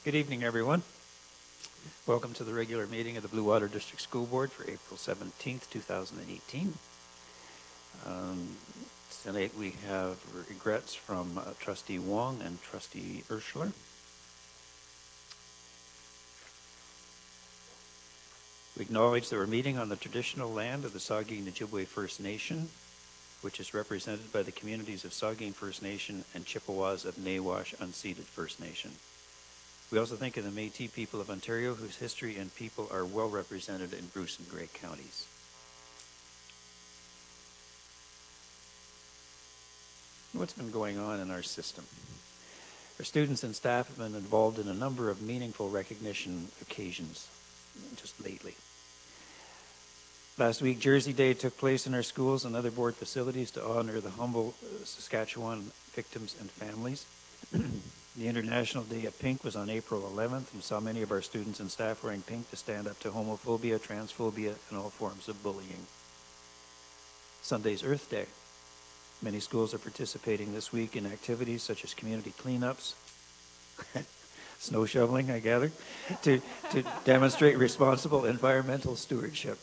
Good evening, everyone. Welcome to the regular meeting of the Blue Water District School Board for April 17th, 2018. Tonight we have regrets from Trustee Wong and Trustee Urschler. We acknowledge that we're meeting on the traditional land of the Saugeen Ojibwe First Nation, which is represented by the communities of Saugeen First Nation and Chippewas of Nawash Unceded First Nation. We also think of the Métis people of Ontario, whose history and people are well represented in Bruce and Grey counties. What's been going on in our system? Our students and staff have been involved in a number of meaningful recognition occasions just lately. Last week, Jersey Day took place in our schools and other board facilities to honor the humble Saskatchewan victims and families. The International Day of Pink was on April 11th and saw many of our students and staff wearing pink to stand up to homophobia, transphobia, and all forms of bullying. Sunday's Earth Day. Many schools are participating this week in activities such as community cleanups, snow shoveling, I gather, to demonstrate responsible environmental stewardship.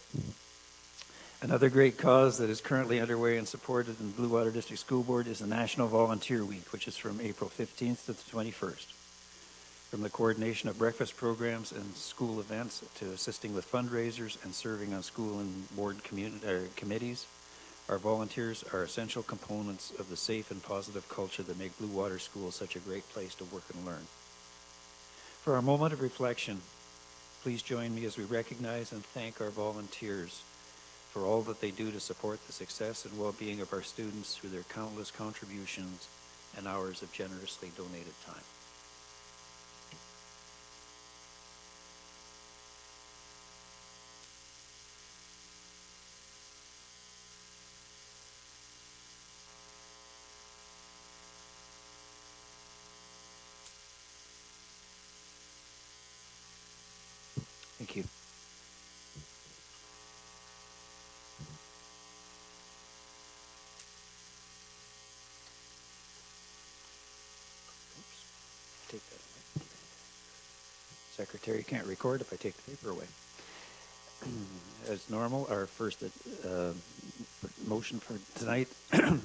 Another great cause that is currently underway and supported in the Blue Water District School Board is the National Volunteer Week, which is from April 15th to the 21st. From the coordination of breakfast programs and school events to assisting with fundraisers and serving on school and board committees, our volunteers are essential components of the safe and positive culture that make Blue Water School such a great place to work and learn. For our moment of reflection, please join me as we recognize and thank our volunteers for all that they do to support the success and well-being of our students through their countless contributions and hours of generously donated time. Thank you. Take that away. Secretary can't record if I take the paper away. As normal, our first motion for tonight,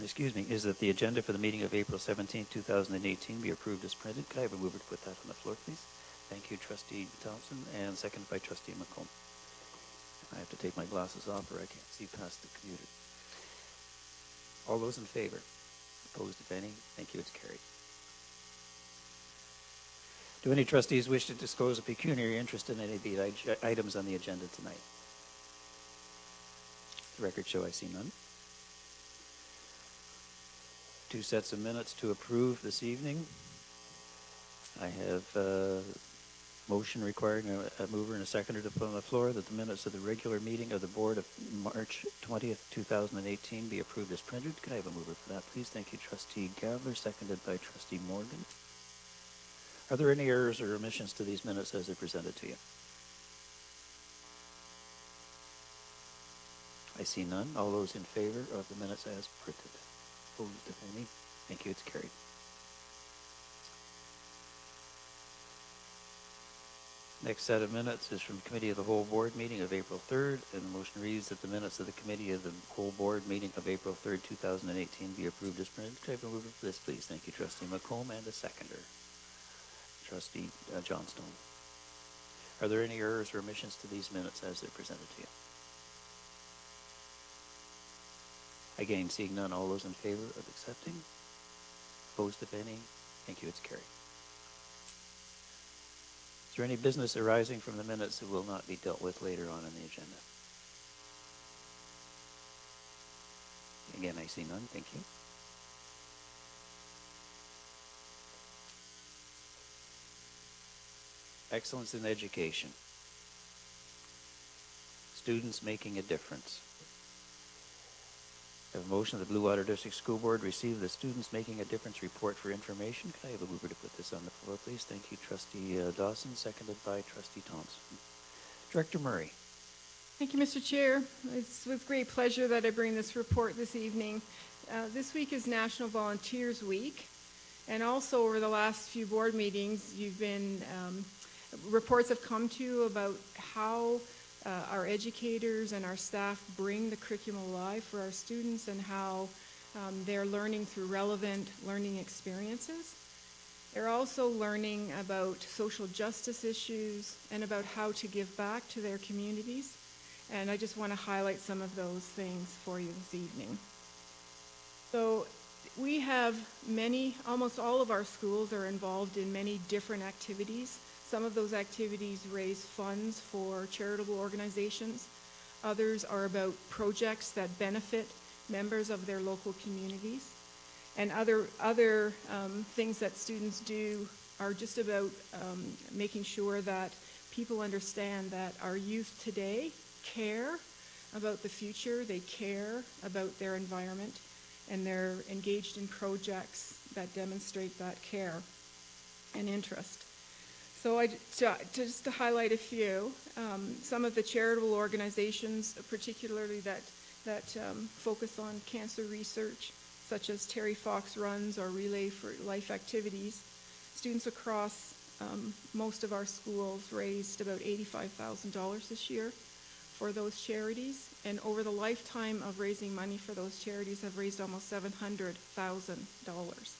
excuse me, is that the agenda for the meeting of April 17, 2018 be approved as printed. Could I have a mover to put that on the floor, please? Thank you, Trustee Thompson, and seconded by Trustee McComb. I have to take my glasses off or I can't see past the computer. All those in favor? Opposed, if any? Thank you, it's carried. Do any trustees wish to disclose a pecuniary interest in any of the items on the agenda tonight? The record show I see none. 2 sets of minutes to approve this evening. I have a motion requiring a mover and a seconder to put on the floor that the minutes of the regular meeting of the board of March 20th, 2018 be approved as printed. Could I have a mover for that, please? Thank you, Trustee Gabler, seconded by Trustee Morgan. Are there any errors or omissions to these minutes as they're presented to you? I see none. All those in favor of the minutes as printed? Opposed, if any? Thank you, it's carried. Next set of minutes is from Committee of the Whole Board meeting of April 3rd, and the motion reads that the minutes of the Committee of the Whole Board meeting of April 3rd, 2018 be approved as printed. Could I have a mover for this, please? Thank you, Trustee McComb, and a seconder. Trustee Johnstone. Are there any errors or omissions to these minutes as they're presented to you? Again, seeing none, all those in favor of accepting? Opposed, if any? Thank you, it's carried. Is there any business arising from the minutes that will not be dealt with later on in the agenda? Again, I see none. Thank you. Excellence in education. Students making a difference. I have a motion that the Blue Water District School Board receive the Students Making a Difference report for information. Can I have a mover to put this on the floor, please? Thank you, Trustee Dawson, seconded by Trustee Thompson. Director Murray. Thank you, Mr. Chair. It's with great pleasure that I bring this report this evening. This week is National Volunteers Week, And also over the last few board meetings, reports have come to you about how our educators and our staff bring the curriculum alive for our students and how they're learning through relevant learning experiences. They're also learning about social justice issues and about how to give back to their communities. And I just want to highlight some of those things for you this evening. So we have almost all of our schools are involved in many different activities. Some of those activities raise funds for charitable organizations. Others are about projects that benefit members of their local communities. And other things that students do are just about making sure that people understand that our youth today care about the future, they care about their environment, and they're engaged in projects that demonstrate that care and interest. So just to highlight a few, some of the charitable organizations, particularly that focus on cancer research, such as Terry Fox Runs or Relay for Life activities. Students across most of our schools raised about $85,000 this year for those charities, and over the lifetime of raising money for those charities have raised almost $700,000.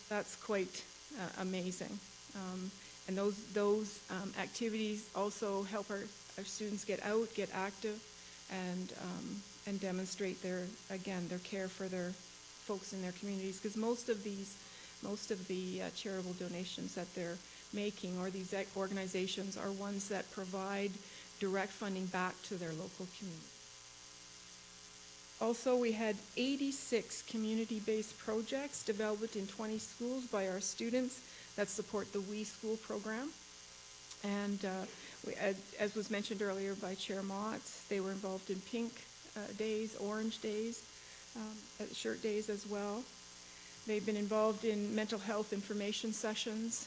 That's quite amazing. And those activities also help our students get out, get active, and demonstrate their care for their folks in their communities, because most of the charitable donations that they're making, or these organizations, are ones that provide direct funding back to their local community. Also, we had 86 community-based projects developed in 20 schools by our students that support the We School program. And as was mentioned earlier by Chair Motts, they were involved in Pink Days, Orange Days, Shirt Days as well. They've been involved in mental health information sessions.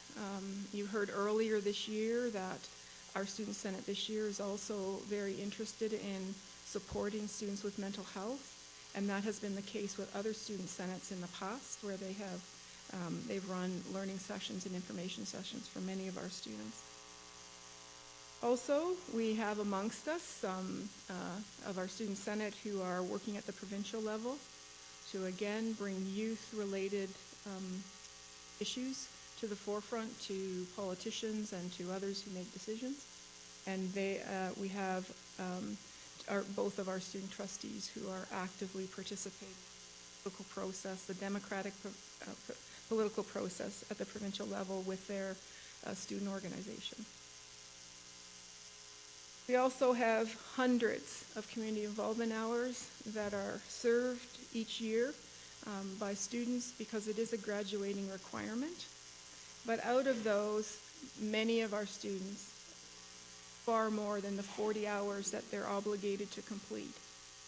You heard earlier this year that our Student Senate this year is also very interested in supporting students with mental health, and that has been the case with other Student Senates in the past, where they've run learning sessions and information sessions for many of our students. Also, we have amongst us some of our Student Senate who are working at the provincial level to again bring youth-related issues to the forefront to politicians and to others who make decisions. And we have both of our student trustees who are actively participating in the political process, the democratic political process at the provincial level with their student organization. We also have hundreds of community involvement hours that are served each year by students because it is a graduating requirement. But out of those, many of our students, far more than the 40 hours that they're obligated to complete.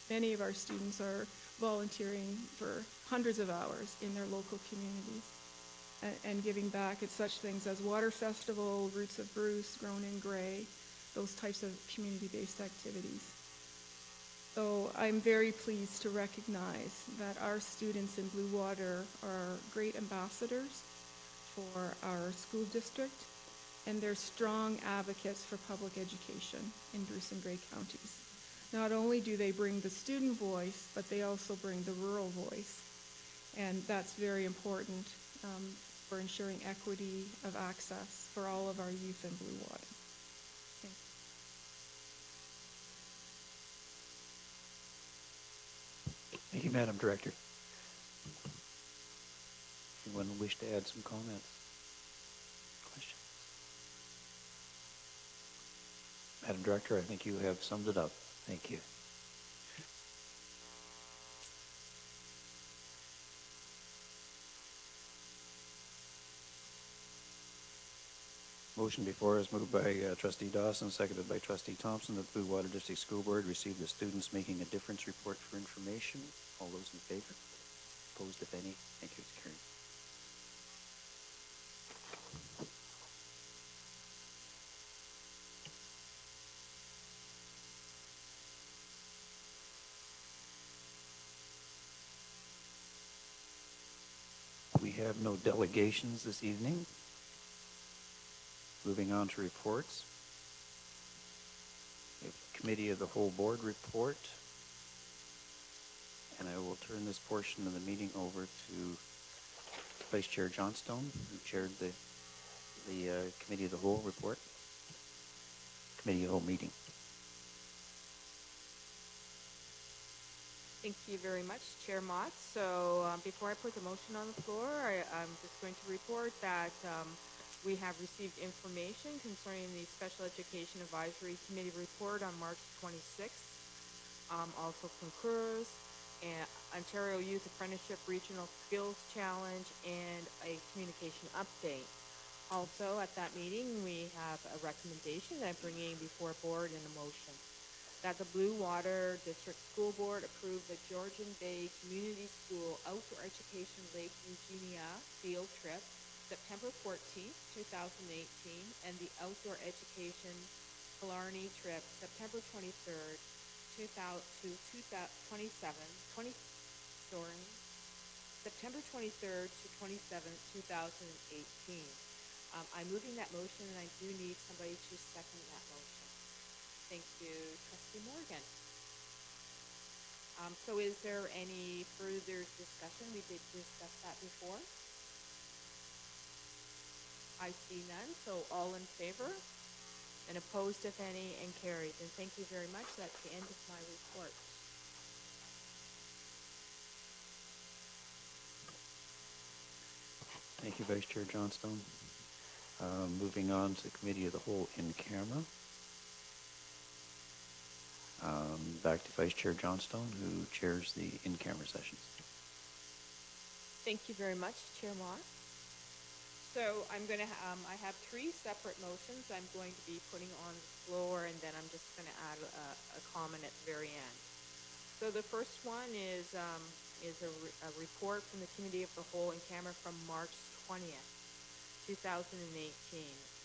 Many of our students are volunteering for hundreds of hours in their local communities and giving back at such things as Water Festival, Roots of Bruce, Grown in Gray, those types of community-based activities. So I'm very pleased to recognize that our students in Blue Water are great ambassadors for our school district, and they're strong advocates for public education in Bruce and Gray counties. Not only do they bring the student voice, but they also bring the rural voice. And that's very important for ensuring equity of access for all of our youth in Blue Water. Thank you. Thank you, Madam Director. Anyone wish to add some comments? Questions? Madam Director, I think you have summed it up. Thank you. Motion before us moved by Trustee Dawson, seconded by Trustee Thompson, that the Blue Water District School Board receive the Students Making a Difference report for information. All those in favor? Opposed, if any? Thank you. It's carried. We have no delegations this evening. Moving on to reports. We have Committee of the Whole Board report. And I will turn this portion of the meeting over to Vice Chair Johnstone, who chaired the Committee of the Whole report. Committee of the Whole meeting. Thank you very much, Chair Mott. So before I put the motion on the floor, I'm just going to report that we have received information concerning the Special Education Advisory Committee report on March 26th. Also concurs, and Ontario Youth Apprenticeship Regional Skills Challenge, and a communication update. Also at that meeting, we have a recommendation that I'm bringing before board in a motion. That the Blue Water District School Board approve the Georgian Bay Community School Outdoor Education Lake Eugenia field trip September 14th, 2018, and the Outdoor Education Killarney trip September 23rd, 2027, September 23rd to 27th, 2018. I'm moving that motion, and I do need somebody to second that motion. Thank you, Trustee Morgan. So is there any further discussion? We did discuss that before. I see none, so all in favor? And opposed, if any, and carried. And thank you very much. That's the end of my report. Thank you, Vice Chair Johnstone. Moving on to Committee of the Whole in camera. Back to Vice Chair Johnstone, who chairs the in-camera sessions. Thank you very much, Chair Moss. So I'm going to, I have three separate motions I'm going to be putting on the floor, and then I'm just going to add a comment at the very end. So the first one is a report from the Committee of the Whole in camera from March 20th, 2018,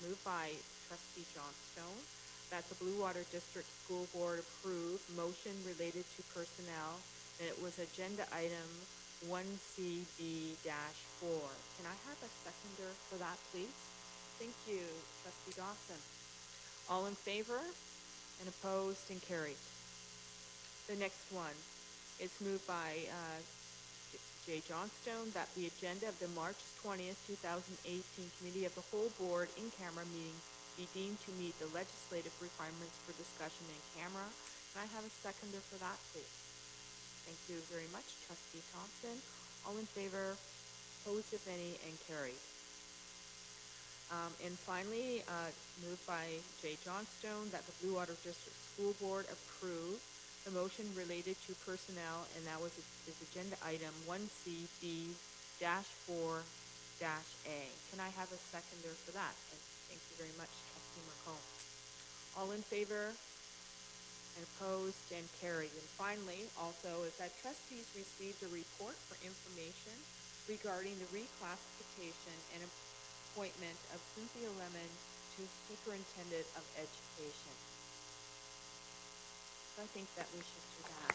moved by Trustee Johnstone, that the Blue Water District School Board approve motion related to personnel, and it was agenda item 1CB-4. Can I have a seconder for that, please? Thank you, Trustee Dawson. All in favor? And opposed and carried. The next one is moved by Jay Johnstone, that the agenda of the March 20th, 2018 Committee of the Whole Board in-camera meeting be deemed to meet the legislative requirements for discussion in camera. Can I have a seconder for that, please? Thank you very much, Trustee Thompson. All in favor, opposed if any, and carried. And finally, moved by Jay Johnstone, that the Blue Water District School Board approve the motion related to personnel, and that was is agenda item 1CB-4-A. Can I have a seconder for that? And thank you very much, Trustee McComb. All in favor? And opposed and carried. And finally, also, is that trustees received a report for information regarding the reclassification and appointment of Cynthia Lemon to Superintendent of Education. So I think that we should do that.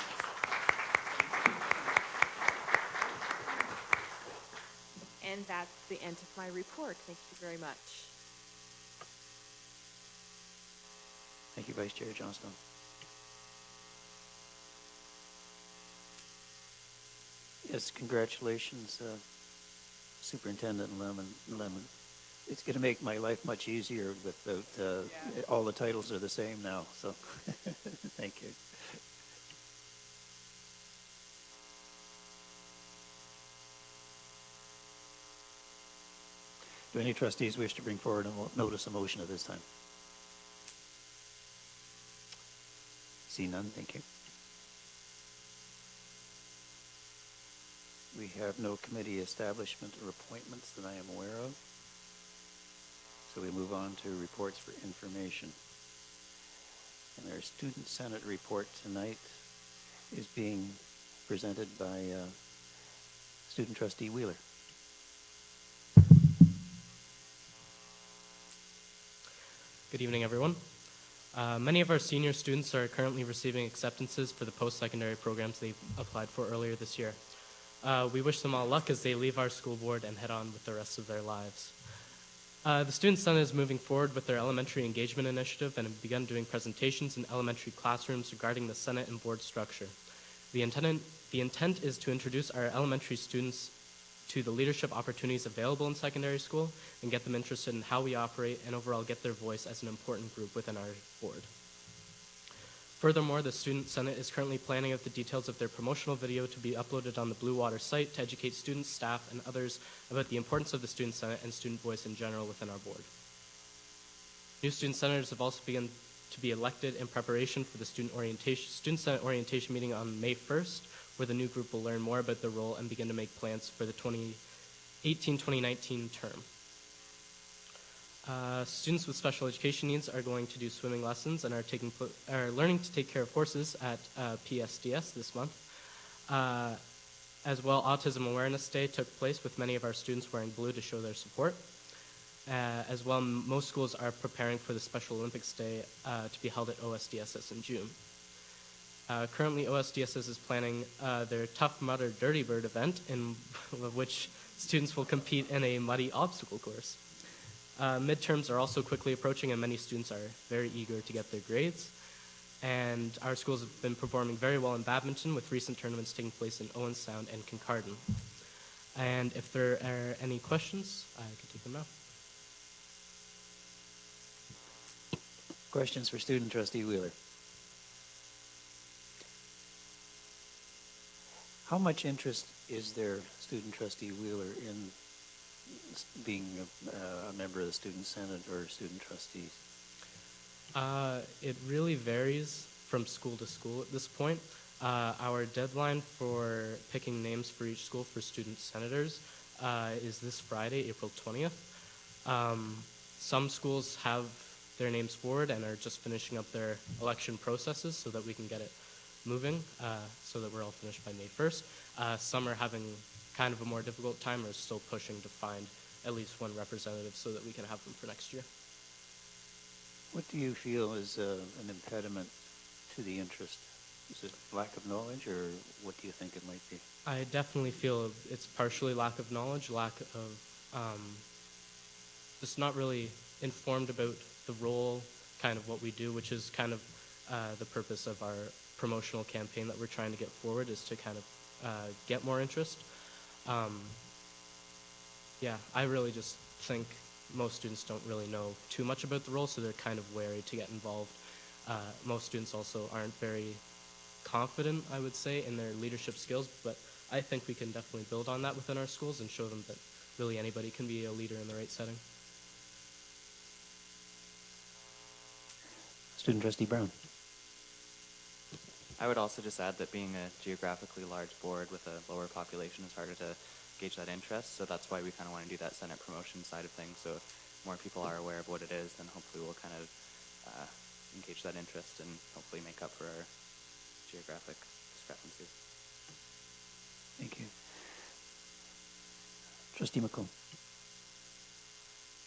And that's the end of my report. Thank you very much. Thank you, Vice Chair Johnstone. Yes, congratulations, Superintendent Lemon. It's going to make my life much easier without all the titles are the same now. So, thank you. Do any trustees wish to bring forward a notice of motion at this time? See none. Thank you. We have no committee establishment or appointments that I am aware of. So we move on to reports for information. And our Student Senate report tonight is being presented by Student Trustee Wheeler. Good evening, everyone. Many of our senior students are currently receiving acceptances for the post-secondary programs they applied for earlier this year. We wish them all luck as they leave our school board and head on with the rest of their lives. The Student Senate is moving forward with their elementary engagement initiative and have begun doing presentations in elementary classrooms regarding the Senate and board structure. The intent is to introduce our elementary students to the leadership opportunities available in secondary school and get them interested in how we operate and overall get their voice as an important group within our board. Furthermore, the Student Senate is currently planning out the details of their promotional video to be uploaded on the Blue Water site to educate students, staff, and others about the importance of the Student Senate and student voice in general within our board. New student senators have also begun to be elected in preparation for the Student Senate orientation meeting on May 1st, where the new group will learn more about their role and begin to make plans for the 2018-2019 term. Students with special education needs are going to do swimming lessons and are learning to take care of horses at PSDS this month. As well, Autism Awareness Day took place with many of our students wearing blue to show their support. As well, most schools are preparing for the Special Olympics Day to be held at OSDSS in June. Currently, OSDSS is planning their Tough Mud or Dirty Bird event, in which students will compete in a muddy obstacle course. Midterms are also quickly approaching, and many students are very eager to get their grades. And our schools have been performing very well in badminton, with recent tournaments taking place in Owen Sound and Kincardine. And if there are any questions, I can take them now. Questions for Student Trustee Wheeler? How much interest is there, Student Trustee Wheeler, in being a member of the Student Senate or student trustees? It really varies from school to school at this point. Our deadline for picking names for each school for student senators is this Friday, April 20th. Some schools have their names forward and are just finishing up their election processes so that we can get it moving, so that we're all finished by May 1st. Some are having kind of a more difficult time or are still pushing to find at least one representative so that we can have them for next year. What do you feel is an impediment to the interest? Is it lack of knowledge, or what do you think it might be? I definitely feel it's partially lack of knowledge, lack of just not really informed about the role, kind of what we do, which is kind of the purpose of our promotional campaign that we're trying to get forward, is to kind of get more interest. Yeah, I really just think most students don't really know too much about the role, so they're kind of wary to get involved. Most students also aren't very confident, I would say, in their leadership skills, but I think we can definitely build on that within our schools and show them that really anybody can be a leader in the right setting. Student Trustee Brown. I would also just add that being a geographically large board with a lower population is harder to gauge that interest, so that's why we kind of want to do that Senate promotion side of things. So if more people are aware of what it is, then hopefully we'll kind of engage that interest and hopefully make up for our geographic discrepancies. Thank you. Trustee McComb.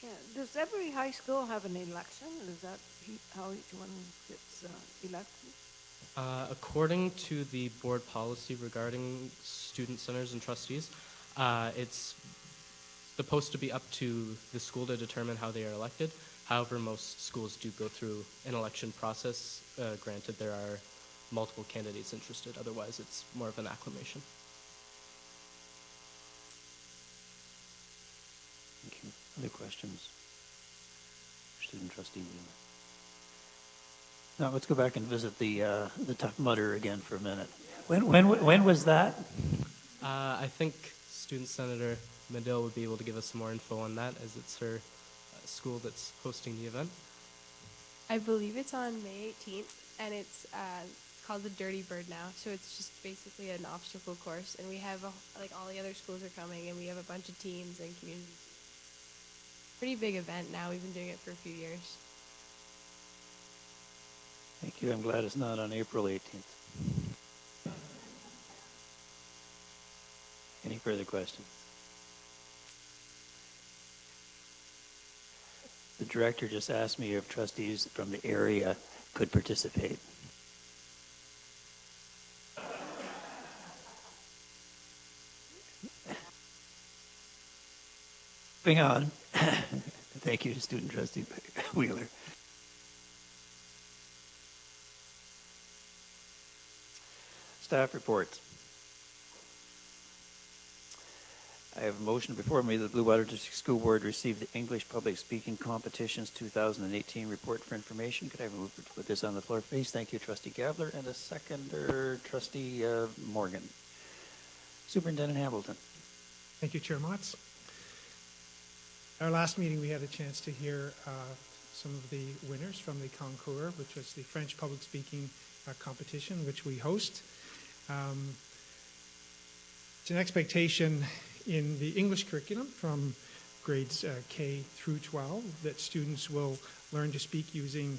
Yeah. Does every high school have an election? Is that how each one gets elected? According to the board policy regarding student senators and trustees, it's supposed to be up to the school to determine how they are elected. However, most schools do go through an election process. Granted, there are multiple candidates interested. Otherwise, it's more of an acclamation. Thank you. Other questions for Student Trustee Wheeler? Now let's go back and visit the Tough Mudder again for a minute. When was that? I think Student Senator Medill would be able to give us some more info on that, as it's her school that's hosting the event. I believe it's on May 18th, and it's called the Dirty Bird now. So it's just basically an obstacle course, and we have like all the other schools are coming, and we have a bunch of teams and communities. Pretty big event now. We've been doing it for a few years. Thank you. I'm glad it's not on April 18th. Any further questions? The director just asked me if trustees from the area could participate. Moving on. Thank you, Student Trustee Wheeler. Staff reports. I have a motion before me that the Blue Water District School Board received the English Public Speaking Competitions 2018 report for information. Could I move to put this on the floor, please? Thank you, Trustee Gabler, and a seconder, Trustee Morgan. Superintendent Hamilton. Thank you, Chair Motz. Our last meeting, we had a chance to hear some of the winners from the concours, which was the French public speaking competition, which we host. It's an expectation in the English curriculum from grades K through 12 that students will learn to speak using,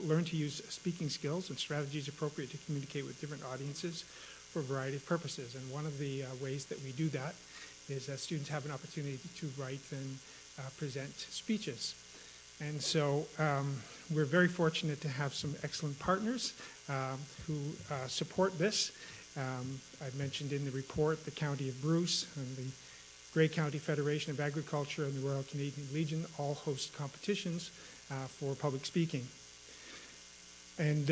learn to use speaking skills and strategies appropriate to communicate with different audiences for a variety of purposes. And one of the ways that we do that is that students have an opportunity to write and present speeches. And so we're very fortunate to have some excellent partners who support this. I've mentioned in the report the County of Bruce and the Grey County Federation of Agriculture and the Royal Canadian Legion all host competitions for public speaking. And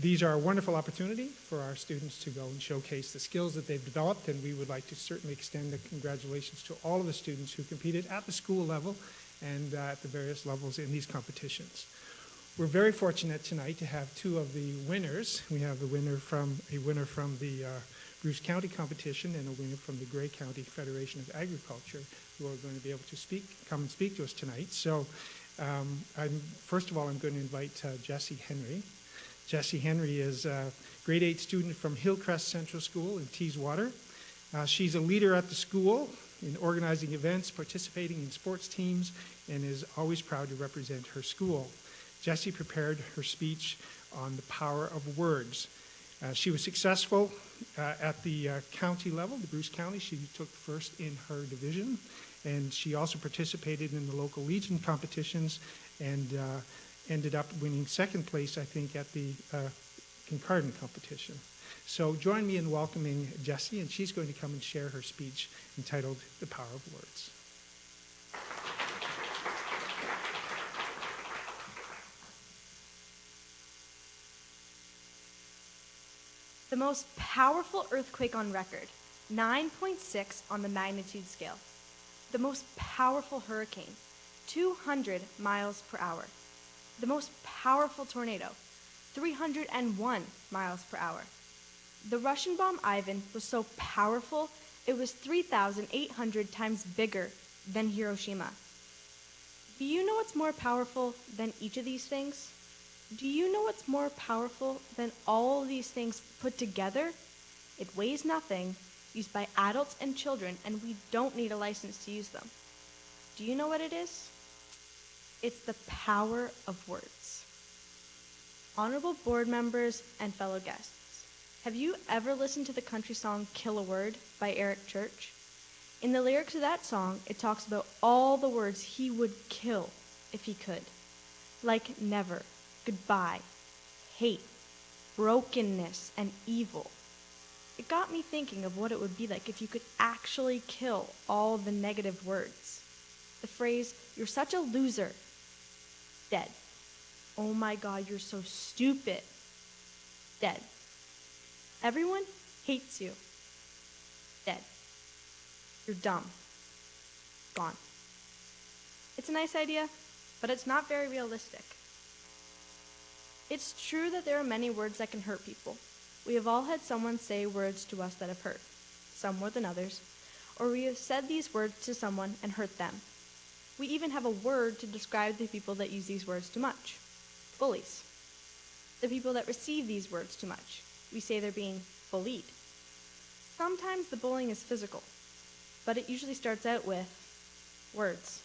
these are a wonderful opportunity for our students to go and showcase the skills that they've developed, and we would like to certainly extend the congratulations to all of the students who competed at the school level and at the various levels in these competitions. We're very fortunate tonight to have two of the winners. We have a winner from the Bruce County competition and a winner from the Grey County Federation of Agriculture who are going to be able to come and speak to us tonight. So first of all, I'm going to invite Jessie Henry. Jessie Henry is a grade 8 student from Hillcrest Central School in Teeswater. She's a leader at the school in organizing events, participating in sports teams, and is always proud to represent her school. Jessie prepared her speech on the power of words. She was successful at the county level, the Bruce County. She took first in her division, and she also participated in the local Legion competitions and ended up winning second place, I think, at the Kincardine competition. So join me in welcoming Jessie, and she's going to come and share her speech entitled The Power of Words. The most powerful earthquake on record, 9.6 on the magnitude scale. The most powerful hurricane, 200 miles per hour. The most powerful tornado, 301 miles per hour. The Russian bomb Ivan was so powerful, it was 3,800 times bigger than Hiroshima. Do you know what's more powerful than each of these things? Do you know what's more powerful than all these things put together? It weighs nothing, used by adults and children, and we don't need a license to use them. Do you know what it is? It's the power of words. Honorable board members and fellow guests, have you ever listened to the country song Kill a Word by Eric Church? In the lyrics of that song, it talks about all the words he would kill if he could, like never, goodbye, hate, brokenness, and evil. It got me thinking of what it would be like if you could actually kill all the negative words. The phrase, "You're such a loser," dead. "Oh my God, you're so stupid," dead. "Everyone hates you," dead. "You're dumb," gone. It's a nice idea, but it's not very realistic. It's true that there are many words that can hurt people. We have all had someone say words to us that have hurt, some more than others, or we have said these words to someone and hurt them. We even have a word to describe the people that use these words too much. Bullies. The people that receive these words too much. We say they're being bullied. Sometimes the bullying is physical, but it usually starts out with words.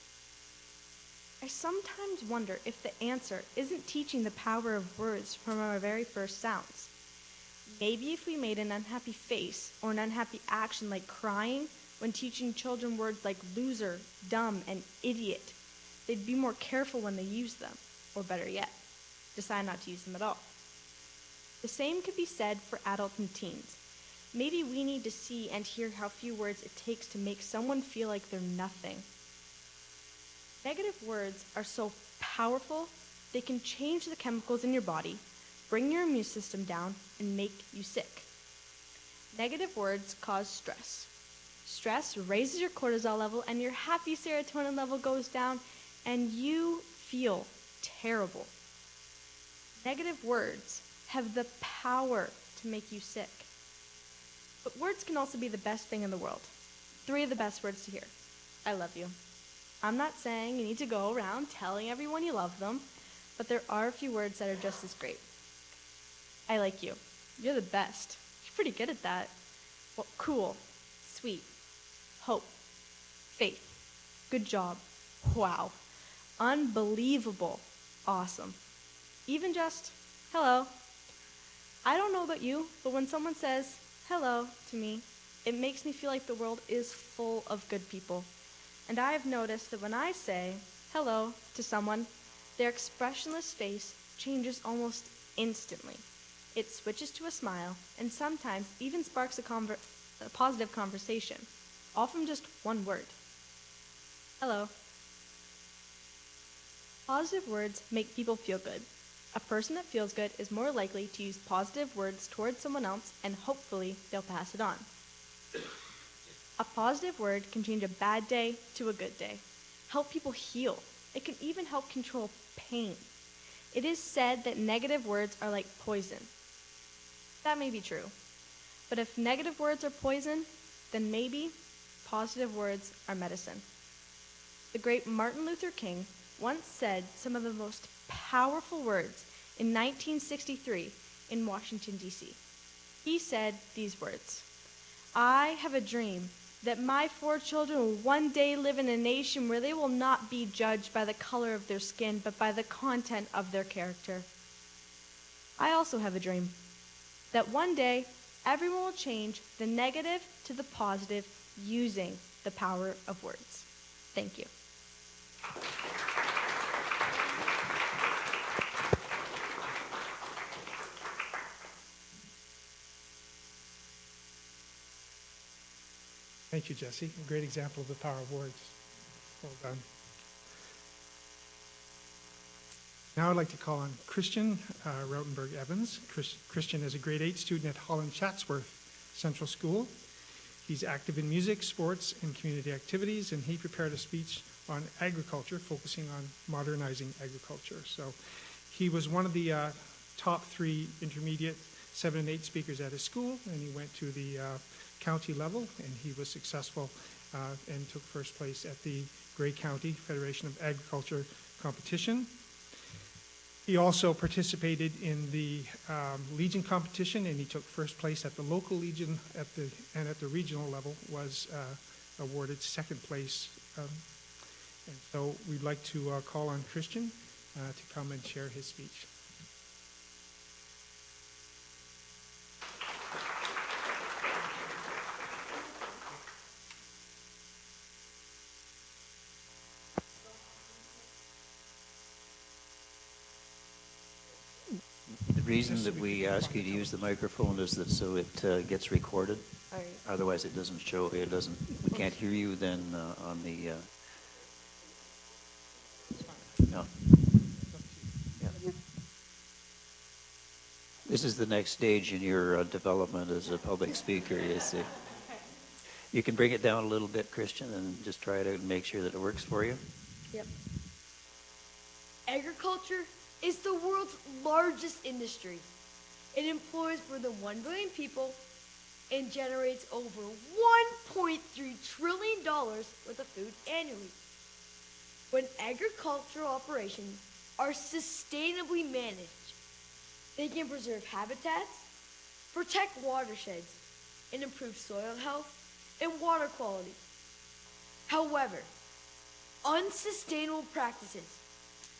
I sometimes wonder if the answer isn't teaching the power of words from our very first sounds. Maybe if we made an unhappy face or an unhappy action like crying when teaching children words like loser, dumb, and idiot, they'd be more careful when they use them, or better yet, decide not to use them at all. The same could be said for adults and teens. maybe we need to see and hear how few words it takes to make someone feel like they're nothing. Negative words are so powerful, they can change the chemicals in your body, bring your immune system down, and make you sick. Negative words cause stress. Stress raises your cortisol level, and your happy serotonin level goes down, and you feel terrible. Negative words have the power to make you sick. But words can also be the best thing in the world. 3 of the best words to hear. I love you. I'm not saying you need to go around telling everyone you love them, but there are a few words that are just as great. I like you. You're the best. You're pretty good at that. Well, cool. Sweet. Hope. Faith. Good job. Wow. Unbelievable. Awesome. Even just, hello. I don't know about you, but when someone says hello to me, it makes me feel like the world is full of good people. And I have noticed that when I say hello to someone, their expressionless face changes almost instantly. It switches to a smile and sometimes even sparks a positive conversation, all from just one word. Hello. Positive words make people feel good. A person that feels good is more likely to use positive words towards someone else, and hopefully they'll pass it on. A positive word can change a bad day to a good day, help people heal. It can even help control pain. It is said that negative words are like poison. That may be true. But if negative words are poison, then maybe positive words are medicine. The great Martin Luther King once said some of the most powerful words in 1963 in Washington, D.C. He said these words, "I have a dream that my 4 children will one day live in a nation where they will not be judged by the color of their skin, but by the content of their character." I also have a dream that one day everyone will change the negative to the positive using the power of words. Thank you. Thank you, Jesse. A great example of the power of words. Well done. Now I'd like to call on Christian Rautenberg Evans. Christian is a grade 8 student at Holland Chatsworth Central School. He's active in music, sports, and community activities, and he prepared a speech on agriculture, focusing on modernizing agriculture. So he was one of the top 3 intermediate 7 and 8 speakers at his school, and he went to the county level, and he was successful and took first place at the Grey County Federation of Agriculture competition. He also participated in the Legion competition, and he took first place at the local Legion and at the regional level was awarded second place. And so we'd like to call on Christian to come and share his speech. The reason that we ask you to use the microphone is that so it gets recorded. Otherwise, it doesn't show. We can't hear you then on the. No. Yeah. This is the next stage in your development as a public speaker. You can bring it down a little bit, Christian, and just try it out and make sure that it works for you. Yep. Agriculture is the world's largest industry. It employs more than 1 billion people and generates over $1.3 trillion worth of food annually. When agricultural operations are sustainably managed, they can preserve habitats, protect watersheds, and improve soil health and water quality. However, unsustainable practices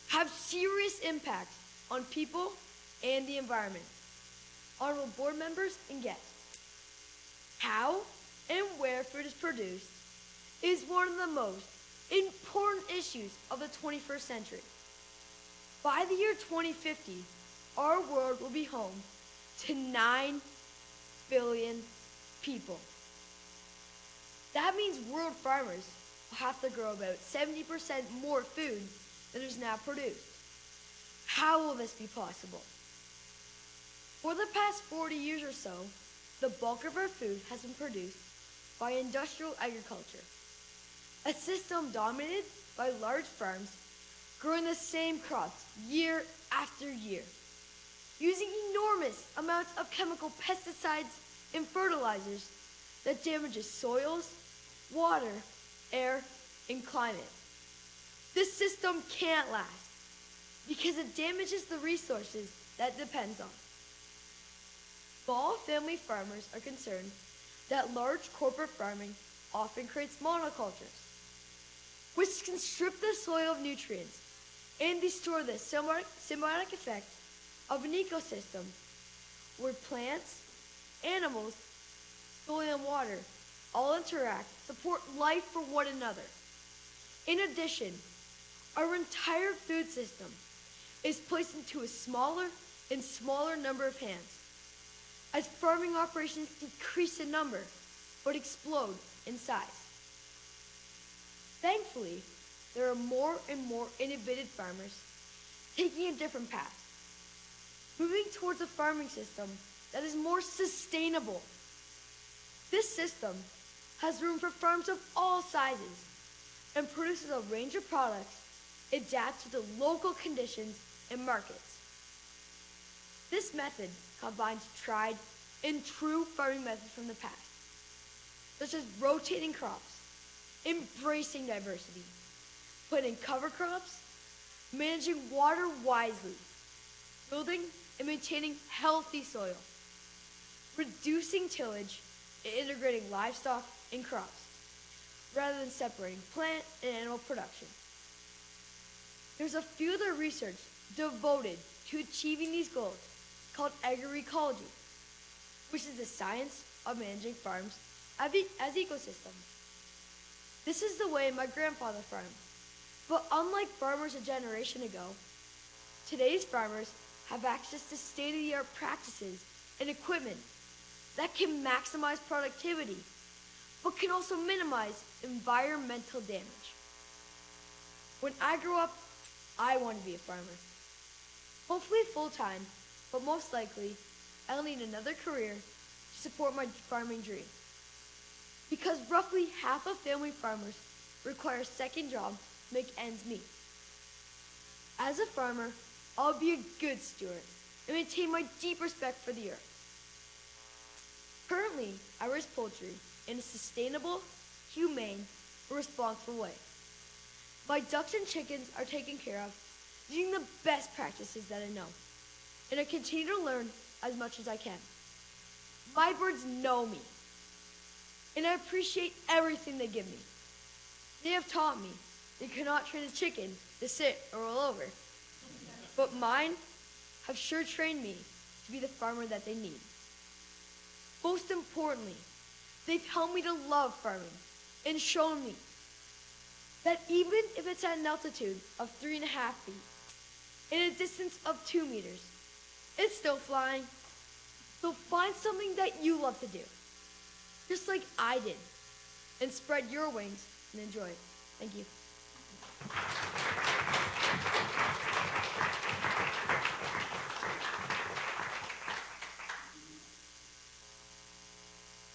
have serious impacts on people and the environment. Honorable board members and guests, how and where food is produced is one of the most important issues of the 21st century. By the year 2050, our world will be home to 9 billion people. That means world farmers will have to grow about 70% more food than is now produced. How will this be possible? For the past 40 years or so, the bulk of our food has been produced by industrial agriculture, a system dominated by large farms growing the same crops year after year, using enormous amounts of chemical pesticides and fertilizers that damages soils, water, air, and climate. This system can't last because it damages the resources that it depends on. Small family farmers are concerned that large corporate farming often creates monocultures, which can strip the soil of nutrients and destroy the symbiotic effect of an ecosystem where plants, animals, soil, and water all interact, support life for one another. In addition, our entire food system is placed into a smaller and smaller number of hands as farming operations decrease in number but explode in size. Thankfully, there are more and more innovative farmers taking a different path, moving towards a farming system that is more sustainable. This system has room for farms of all sizes and produces a range of products adapted to local conditions and markets. This method combines tried and true farming methods from the past, such as rotating crops, embracing diversity, putting cover crops, managing water wisely, building and maintaining healthy soil, reducing tillage, and integrating livestock and crops, rather than separating plant and animal production. There's a field of research devoted to achieving these goals called agroecology, which is the science of managing farms as ecosystems. This is the way my grandfather farmed. But unlike farmers a generation ago, today's farmers have access to state-of-the-art practices and equipment that can maximize productivity, but can also minimize environmental damage. When I grow up, I want to be a farmer. Hopefully full-time, but most likely, I'll need another career to support my farming dream. Because roughly half of family farmers require a second job to make ends meet. As a farmer, I'll be a good steward and maintain my deep respect for the earth. Currently, I raise poultry in a sustainable, humane, and responsible way. My ducks and chickens are taken care of using the best practices that I know, and I continue to learn as much as I can. My birds know me, and I appreciate everything they give me. They have taught me they cannot train a chicken to sit or roll over, but mine have sure trained me to be the farmer that they need. Most importantly, they've helped me to love farming and shown me that even if it's at an altitude of 3.5 feet and a distance of 2 meters, it's still flying. So find something that you love to do, just like I did, and spread your wings and enjoy it. Thank you.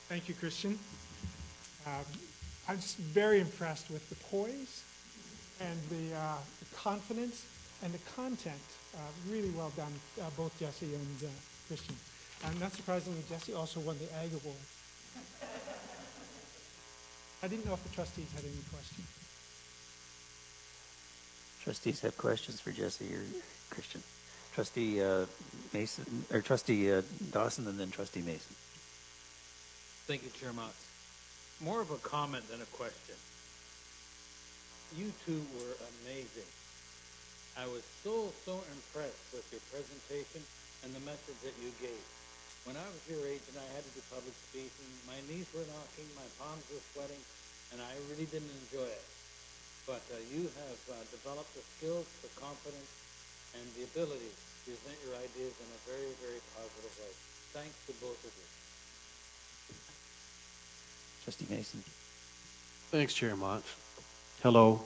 Thank you, Christian. I'm just very impressed with the poise and the confidence and the content. Really well done, both Jesse and Christian. And not surprisingly, Jesse also won the Ag Award. I didn't know if the trustees had any questions. Trustees have questions for Jesse or Christian. Trustee Mason, or Trustee Dawson, and then Trustee Mason. Thank you, Chair Motz. More of a comment than a question. You two were amazing. I was so impressed with your presentation and the message that you gave. When I was your age and I had to do public speaking, my knees were knocking, my palms were sweating, and I really didn't enjoy it. But you have developed the skills, the confidence, and the ability to present your ideas in a very, very positive way. Thanks to both of you. Trustee Mason. Thanks, Chair Mott. Hello.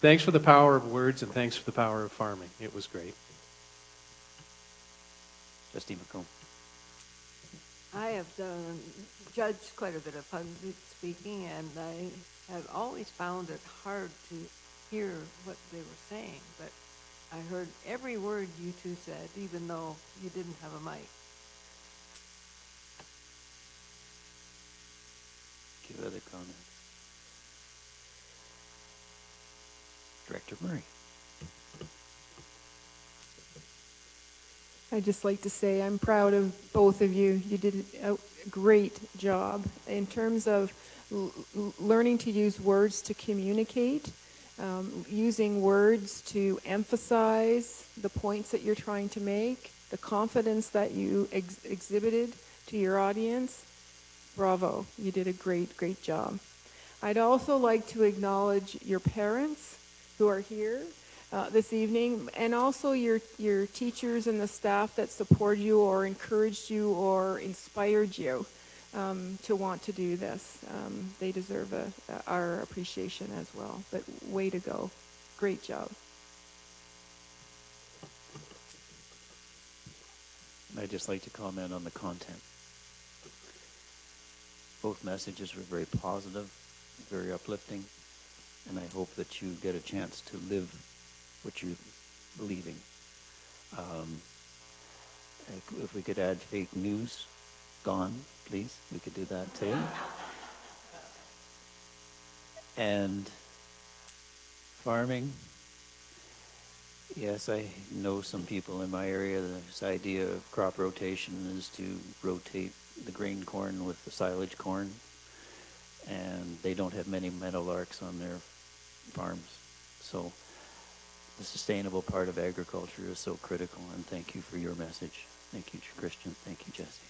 Thanks for the power of words and thanks for the power of farming. It was great. Trustee McComb. I have judged quite a bit of public speaking, and I have always found it hard to hear what they were saying, but I heard every word you two said, even though you didn't have a mic. Give other comment. Director Murray. I'd just like to say I'm proud of both of you. You did a great job in terms of learning to use words to communicate, using words to emphasize the points that you're trying to make, the confidence that you exhibited to your audience. Bravo. You did a great, great job. I'd also like to acknowledge your parents who are here this evening, and also your teachers and the staff that supported you or encouraged you or inspired you to want to do this. They deserve our appreciation as well. But way to go. Great job. I'd just like to comment on the content. Both messages were very positive, very uplifting, and I hope that you get a chance to live what you're believing. If we could add fake news, gone, please. We could do that too. And farming, yes, I know some people in my area, this idea of crop rotation is to rotate the grain corn with the silage corn, and they don't have many meadowlarks on their farms. So the sustainable part of agriculture is so critical, and thank you for your message. Thank you, Christian. Thank you, Jesse.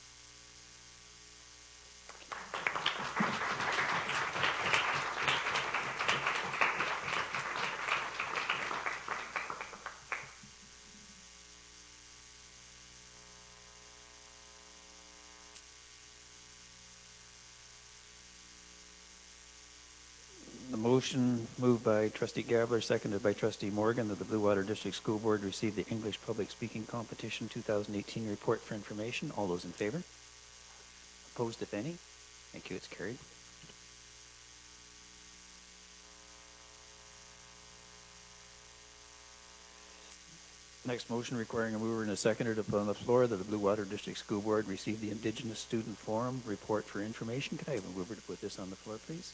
Motion moved by Trustee Gabler, seconded by Trustee Morgan, that the Blue Water District School Board receive the English Public Speaking Competition 2018 report for information. All those in favor? Opposed, if any? Thank you. It's carried. Next motion requiring a mover and a seconder to put on the floor that the Blue Water District School Board receive the Indigenous Student Forum report for information. Could I have a mover to put this on the floor, please?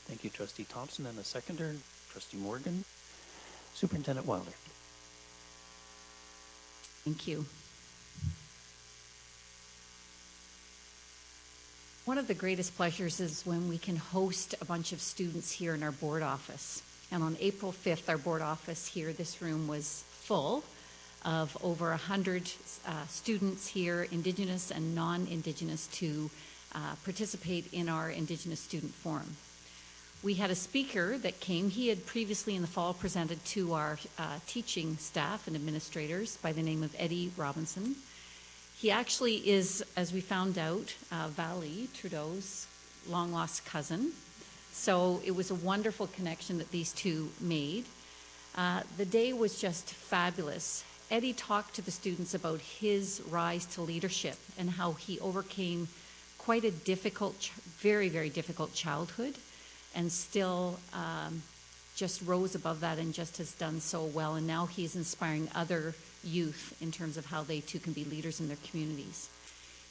Thank you, Trustee Thompson, and a seconder, Trustee Morgan. Superintendent Wilder. Thank you. One of the greatest pleasures is when we can host a bunch of students here in our board office. And on April 5th, our board office here, this room was full of over 100 students here, Indigenous and non-Indigenous, to participate in our Indigenous Student Forum. We had a speaker that came. He had previously in the fall presented to our teaching staff and administrators by the name of Eddie Robinson. He actually is, as we found out, Vali Trudeau's long-lost cousin. So it was a wonderful connection that these two made. The day was just fabulous. Eddie talked to the students about his rise to leadership and how he overcame quite a difficult, very, very difficult childhood, and still just rose above that and just has done so well. And now he's inspiring other youth in terms of how they too can be leaders in their communities.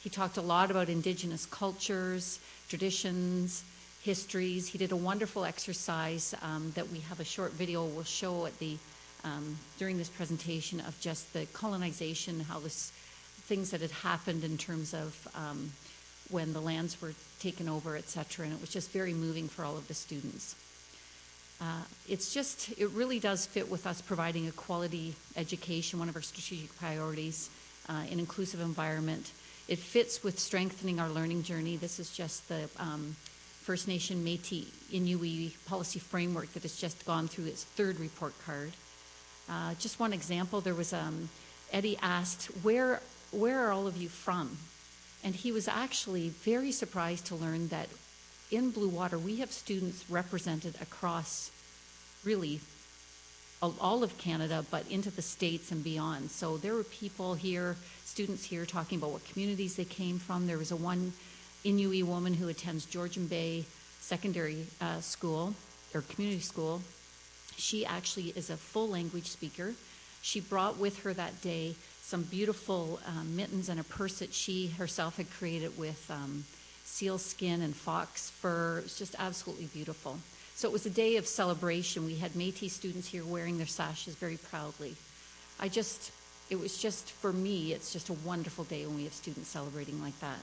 He talked a lot about Indigenous cultures, traditions, histories. He did a wonderful exercise that we have a short video we'll show at the during this presentation of just the colonization, how this things that had happened in terms of when the lands were taken over, etc. And it was just very moving for all of the students. It really does fit with us providing a quality education, one of our strategic priorities, an inclusive environment. It fits with strengthening our learning journey. This is just the First Nation Métis Inuit policy framework that has just gone through its third report card. Just one example, there was Eddie asked, where are all of you from? And he was actually very surprised to learn that in Blue Water, we have students represented across really all of Canada, but into the States and beyond. So there were people here, students here, talking about what communities they came from. There was one Inuit woman who attends Georgian Bay Secondary School, or community school. She actually is a full language speaker. She brought with her that day some beautiful mittens and a purse that she herself had created with seal skin and fox fur. It was just absolutely beautiful. So it was a day of celebration. We had Métis students here wearing their sashes very proudly. It was just, for me, it's just a wonderful day when we have students celebrating like that.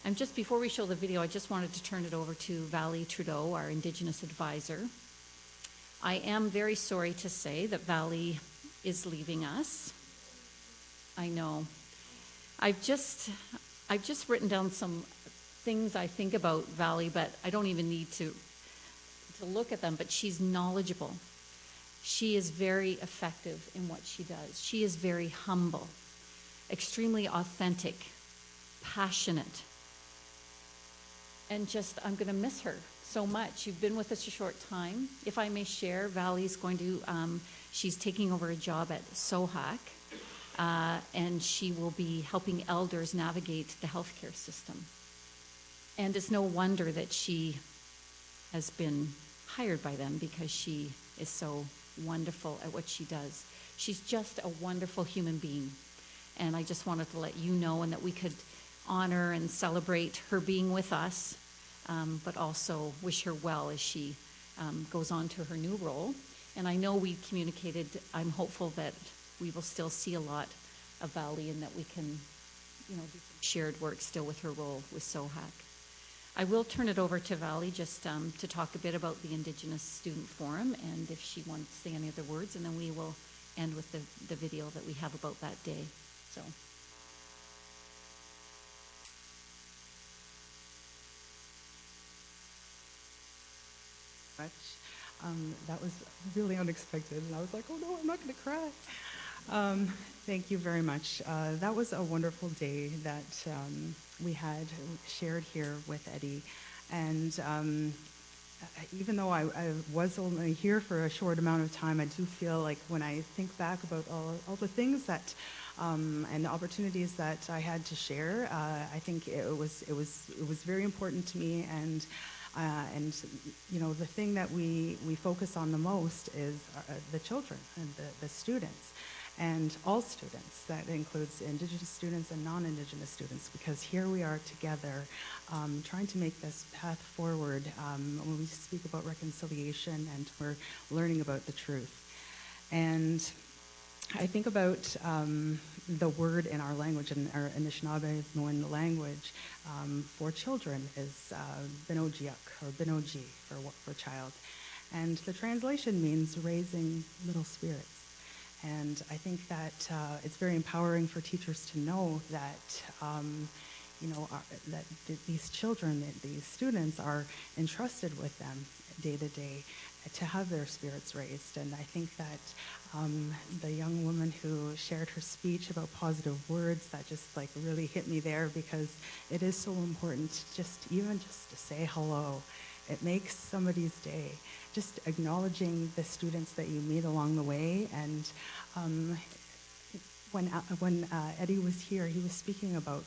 And just before we show the video, I just wanted to turn it over to Valerie Trudeau, our Indigenous advisor. I am very sorry to say that Valerie is leaving us. I know. I've just written down some things I think about Valerie, but I don't even need to look at them, but she's knowledgeable. She is very effective in what she does. She is very humble, extremely authentic, passionate, and I'm going to miss her so much. You've been with us a short time. If I may share, Vallee's she's taking over a job at SOHAC, and she will be helping elders navigate the healthcare system. And it's no wonder that she has been hired by them, because she is so wonderful at what she does. She's just a wonderful human being. And I just wanted to let you know, and that we could honor and celebrate her being with us, but also wish her well as she goes on to her new role. And I know we communicated, I'm hopeful that we will still see a lot of Valerie, and that we can, do some shared work still with her role with SOHAC. I will turn it over to Valerie just to talk a bit about the Indigenous Student Forum, and if she wanted to say any other words, and then we will end with the video that we have about that day. So. That was really unexpected, and I was like, oh no, I'm not going to cry. Thank you very much. That was a wonderful day that we had shared here with Eddie, and even though I was only here for a short amount of time, I do feel like when I think back about all the things that and the opportunities that I had to share, I think it was very important to me, and the thing that we focus on the most is the children and the students, and all students. That includes Indigenous students and non-Indigenous students, because here we are together trying to make this path forward when we speak about reconciliation, and we're learning about the truth. And I think about the word in our language, in our Anishinaabe language, for children is binojiak, or binoji for child. And the translation means raising little spirits. And I think that it's very empowering for teachers to know that, that these children, these students are entrusted with them day to day to have their spirits raised. And I think that the young woman who shared her speech about positive words, that just really hit me there, because it is so important just to say hello. It makes somebody's day. Just acknowledging the students that you meet along the way. And when Eddie was here, he was speaking about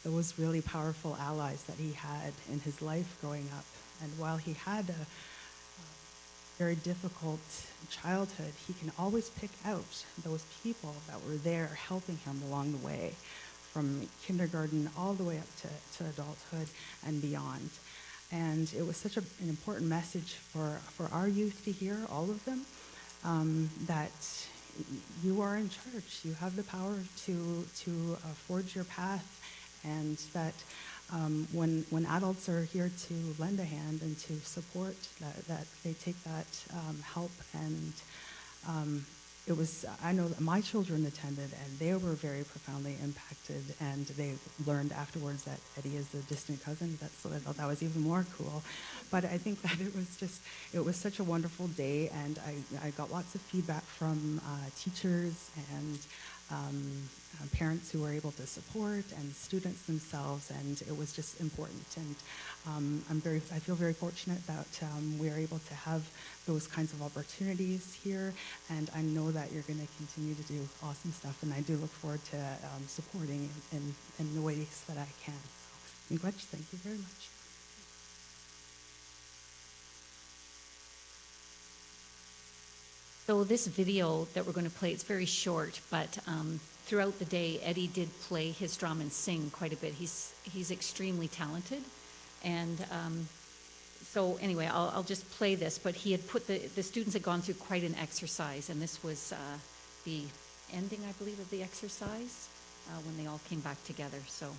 those really powerful allies that he had in his life growing up. And while he had a very difficult childhood, he can always pick out those people that were there helping him along the way, from kindergarten all the way up to adulthood and beyond. And it was such an important message for our youth to hear, all of them, that you are in charge. You have the power to forge your path, and that when adults are here to lend a hand and to support, that they take that help. And it was, I know that my children attended, and they were very profoundly impacted, and they learned afterwards that Eddie is a distant cousin. I thought that was even more cool. But I think that it was such a wonderful day, and I got lots of feedback from teachers and parents who were able to support and students themselves, and it was just important. And I feel very fortunate that we are able to have those kinds of opportunities here, and I know that you're going to continue to do awesome stuff, and I do look forward to supporting in the ways that I can. So, Miigwech, thank you very much. So this video that we're going to play, it's very short, but throughout the day, Eddie did play his drum and sing quite a bit. He's extremely talented, and so anyway, I'll just play this. But he had put the students had gone through quite an exercise, and this was the ending, I believe, of the exercise when they all came back together. So.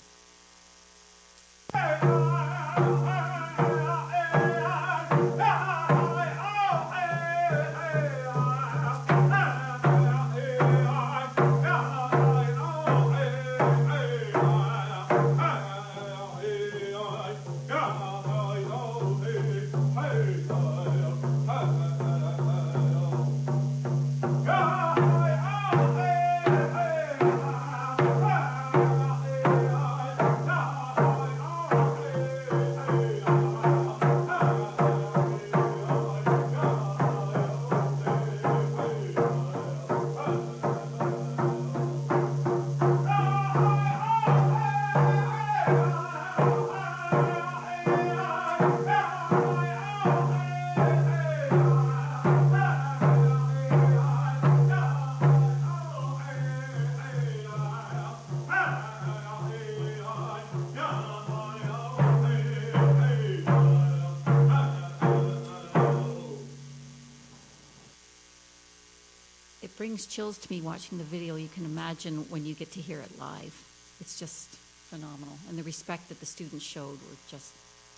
It brings chills to me watching the video. You can imagine when you get to hear it live. It's just phenomenal. And the respect that the students showed were just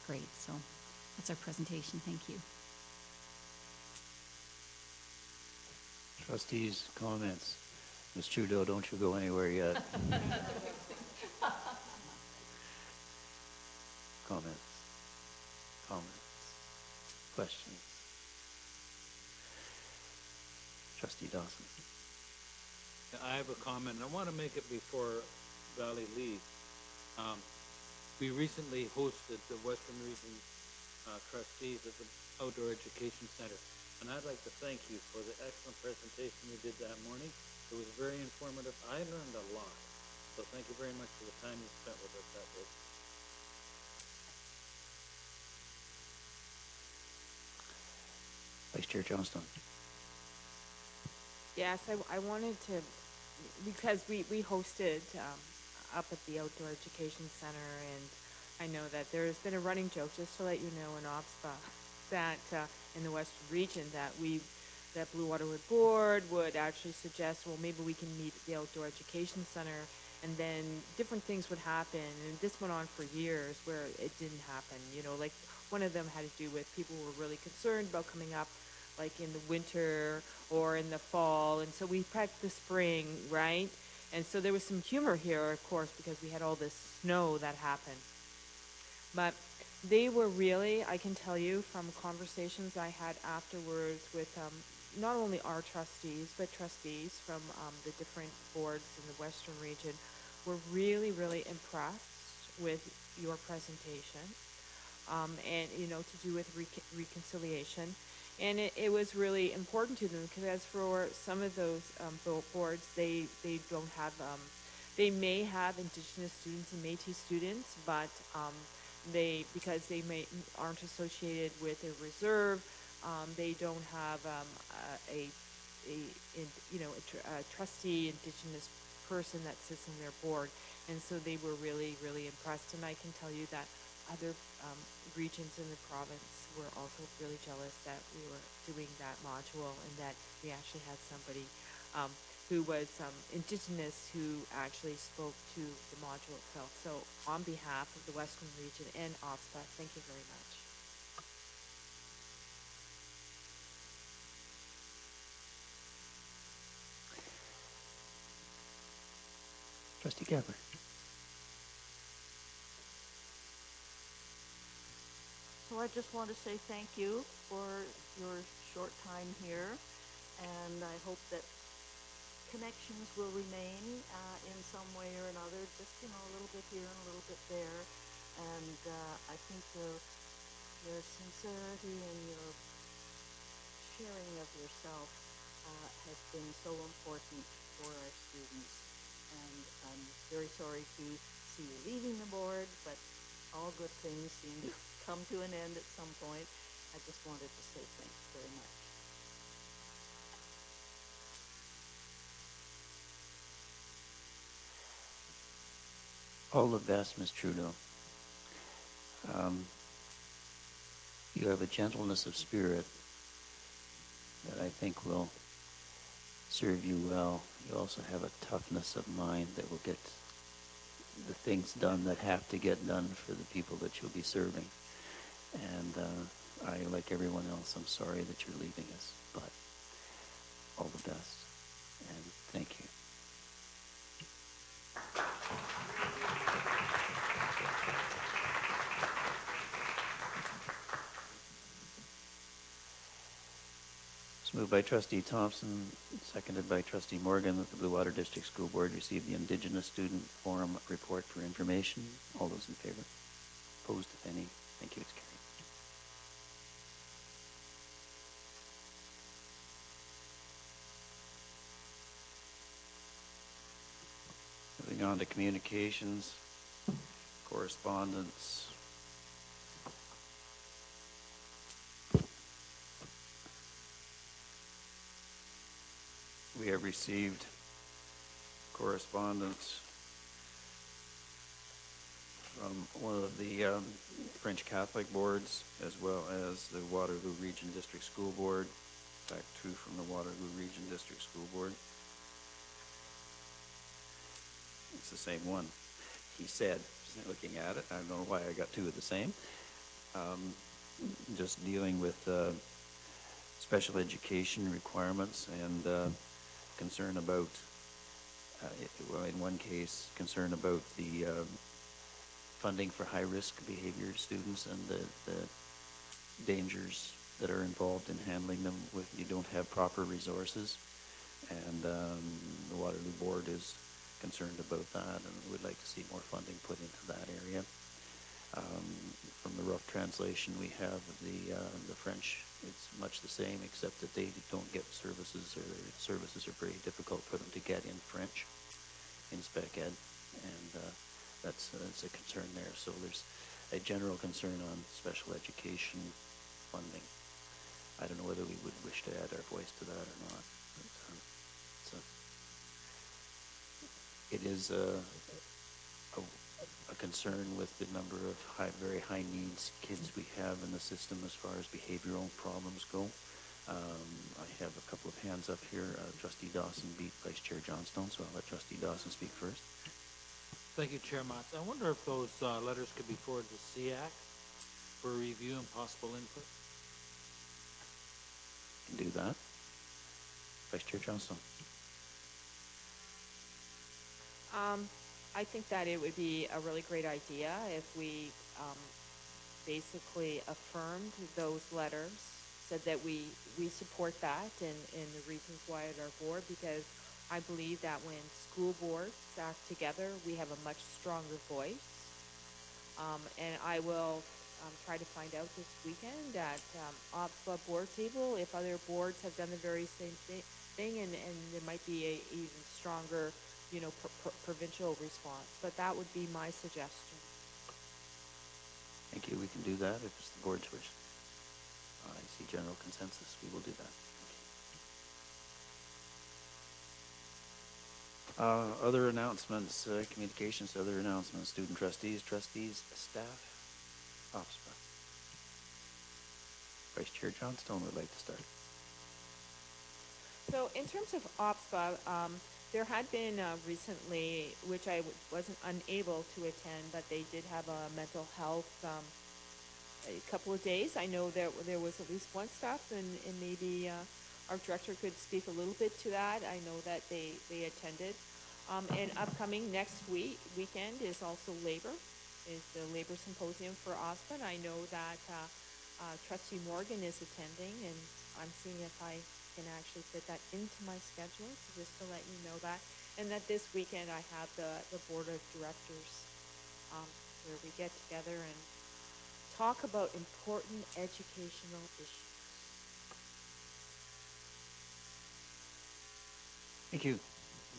great. So that's our presentation. Thank you. Trustees, comments. Ms. Trudeau, don't you go anywhere yet. Comments. Questions. Trustee Dawson. I have a comment. I want to make it before Valley leaves. We recently hosted the Western Region trustees at the Outdoor Education Center, and I'd like to thank you for the excellent presentation you did that morning. It was very informative. I learned a lot, so thank you very much for the time you spent with us that day. Vice Chair Johnston. Yes, I wanted to, because we hosted up at the Outdoor Education Center, and I know that there's been a running joke, just to let you know, in OPSPA, that in the Western region, that Blue Waterwood Board would actually suggest, well, maybe we can meet at the Outdoor Education Center, and then different things would happen, and this went on for years where it didn't happen. You know, like one of them had to do with people were really concerned about coming up like in the winter or in the fall, and so we packed the spring, right? And so there was some humor here, of course, because we had all this snow that happened. But they were really, I can tell you from conversations I had afterwards with not only our trustees, but trustees from the different boards in the Western region, were really, really impressed with your presentation, and, you know, to do with reconciliation. And it was really important to them, because as for some of those boards, they don't have, they may have Indigenous students and Métis students, but because they aren't associated with a reserve, they don't have a trustee Indigenous person that sits on their board. And so they were really, really impressed. And I can tell you that other regions in the province were also really jealous that we were doing that module, and that we actually had somebody who was Indigenous who actually spoke to the module itself. So on behalf of the Western region and OPSPA, thank you very much. Trustee Gabler. So I just want to say thank you for your short time here, and I hope that connections will remain in some way or another, just, a little bit here and a little bit there. And I think your sincerity and your sharing of yourself has been so important for our students. And I'm very sorry to see you leaving the board, but all good things seem to come to an end at some point. I just wanted to say thanks very much. All the best, Ms. Trudeau. You have a gentleness of spirit that I think will serve you well. You also have a toughness of mind that will get the things done that have to get done for the people that you'll be serving. And I, like everyone else, I'm sorry that you're leaving us, but all the best, and thank you. It's moved by Trustee Thompson, seconded by Trustee Morgan, that the Blue Water District School Board receive the Indigenous Student Forum report for information. All those in favor? Opposed, if any? Thank you. It's carried. Moving on to communications, correspondence. We have received correspondence from one of the French Catholic boards, as well as the Waterloo Region District School Board. In fact, two from the Waterloo Region District School Board. It's the same one. He said, looking at it, I don't know why I got two of the same. Just dealing with special education requirements and concern about, well, in one case, concern about the funding for high-risk behavior students and the dangers that are involved in handling them with you don't have proper resources. And the Waterloo Board is concerned about that and would like to see more funding put into that area. From the rough translation we have of the French, it's much the same, except that they don't get services, or their services are very difficult for them to get in French, in spec ed, and that's a concern there. So there's a general concern on special education funding. I don't know whether we would wish to add our voice to that or not. But, it is a concern with the number of very high needs kids we have in the system as far as behavioral problems go. I have a couple of hands up here. Trustee Dawson beat Vice Chair Johnstone, so I'll let Trustee Dawson speak first. Thank you, Chair Motz. I wonder if those letters could be forwarded to SEAC for review and possible input. Can do that. Vice Chair Johnstone. I think that it would be a really great idea if we basically affirmed those letters, said that we support that and the reasons why at our board, because I believe that when school boards act together, we have a much stronger voice. And I will try to find out this weekend at OPSLA board table if other boards have done the very same thing, and there might be a even stronger provincial response, but that would be my suggestion. Thank you. We can do that if it's the board's wish. I see general consensus. We will do that. Other announcements, communications, other announcements, student trustees, staff, OPSPA. Vice Chair Johnstone would like to start. So in terms of OPSPA, there had been recently, which I wasn't unable to attend, but they did have a mental health a couple of days. I know that there was at least one staff, and maybe our director could speak a little bit to that. I know that they attended. And upcoming next weekend is also labor, is the labor symposium for OSPA. And I know that Trustee Morgan is attending, and I'm seeing if I can actually fit that into my schedule, so just to let you know that. And that this weekend I have the board of directors where we get together and talk about important educational issues. Thank you.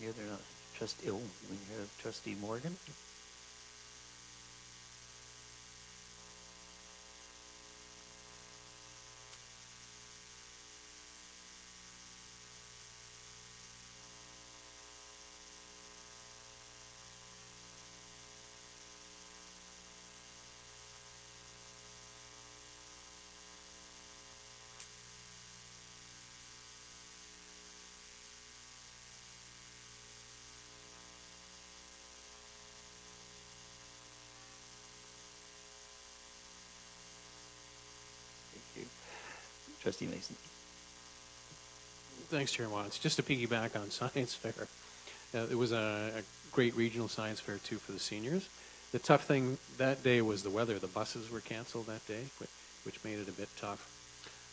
The other trustee, we have Trustee Morgan. Thank you. Trustee Mason. Thanks, Chair Watts. Just to piggyback on science fair, it was a great regional science fair too for the seniors. The tough thing that day was the weather. The buses were canceled that day, which made it a bit tough.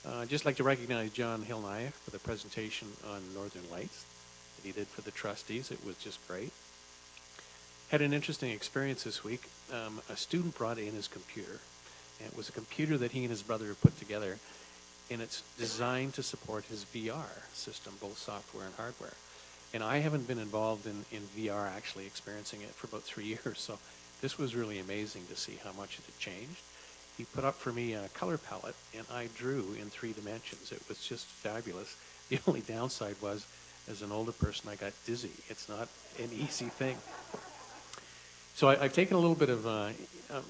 I'd just like to recognize John Hilnayak for the presentation on Northern Lights that he did for the trustees. It was just great. Had an interesting experience this week. A student brought in his computer, and it was a computer that he and his brother had put together, and it's designed to support his VR system, both software and hardware. And I haven't been involved in VR, actually experiencing it, for about 3 years, so this was really amazing to see how much it had changed. He put up for me a color palette, and I drew in 3 dimensions. It was just fabulous. The only downside was, as an older person, I got dizzy. It's not an easy thing. So I've taken a little bit of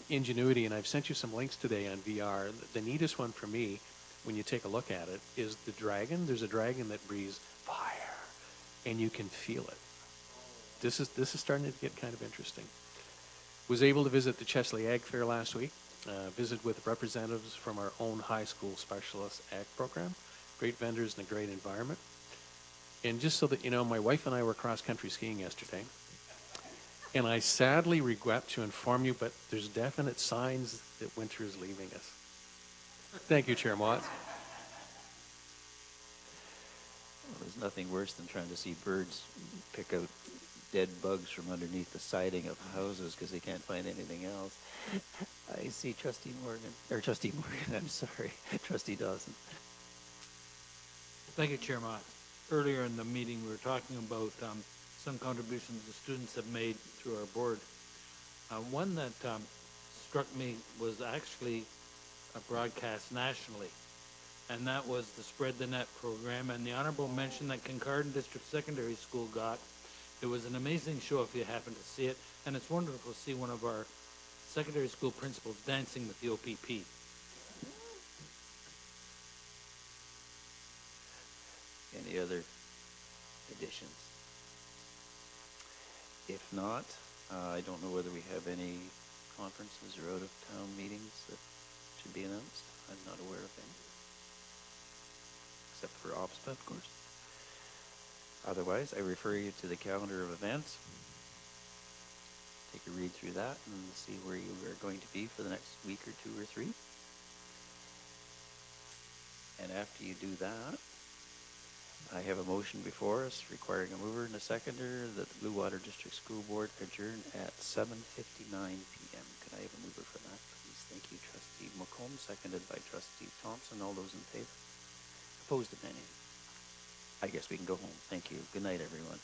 ingenuity, and I've sent you some links today on VR. The neatest one for me, when you take a look at it, is the dragon. There's a dragon that breathes fire, and you can feel it. This is starting to get kind of interesting. Was able to visit the Chesley Ag Fair last week. Visit with representatives from our own high school specialist ag program. Great vendors and a great environment. And just so that you know, my wife and I were cross-country skiing yesterday. And I sadly regret to inform you, but there's definite signs that winter is leaving us. Thank you, Chair Watts. Well, there's nothing worse than trying to see birds pick out dead bugs from underneath the siding of houses because they can't find anything else. I see Trustee Morgan, I'm sorry, Trustee Dawson. Thank you, Chair Mott. Earlier in the meeting, we were talking about some contributions the students have made through our board. One that struck me was actually a broadcast nationally, and that was the Spread the Net program and the honorable mention that Kincardine District Secondary School got. It was an amazing show if you happen to see it, and it's wonderful to see one of our secondary school principals dancing with the OPP. Any other additions? If not, I don't know whether we have any conferences or out-of-town meetings that should be announced. I'm not aware of any, except for OPSPA, of course. Otherwise, I refer you to the calendar of events. Take a read through that and see where you are going to be for the next week or 2 or 3. And after you do that, I have a motion before us requiring a mover and a seconder that the Blue Water District School Board adjourn at 7:59 p.m. Could I have a mover for that, please? Thank you, Trustee McComb, seconded by Trustee Thompson. All those in favor? Opposed, if any? I guess we can go home. Thank you. Good night, everyone.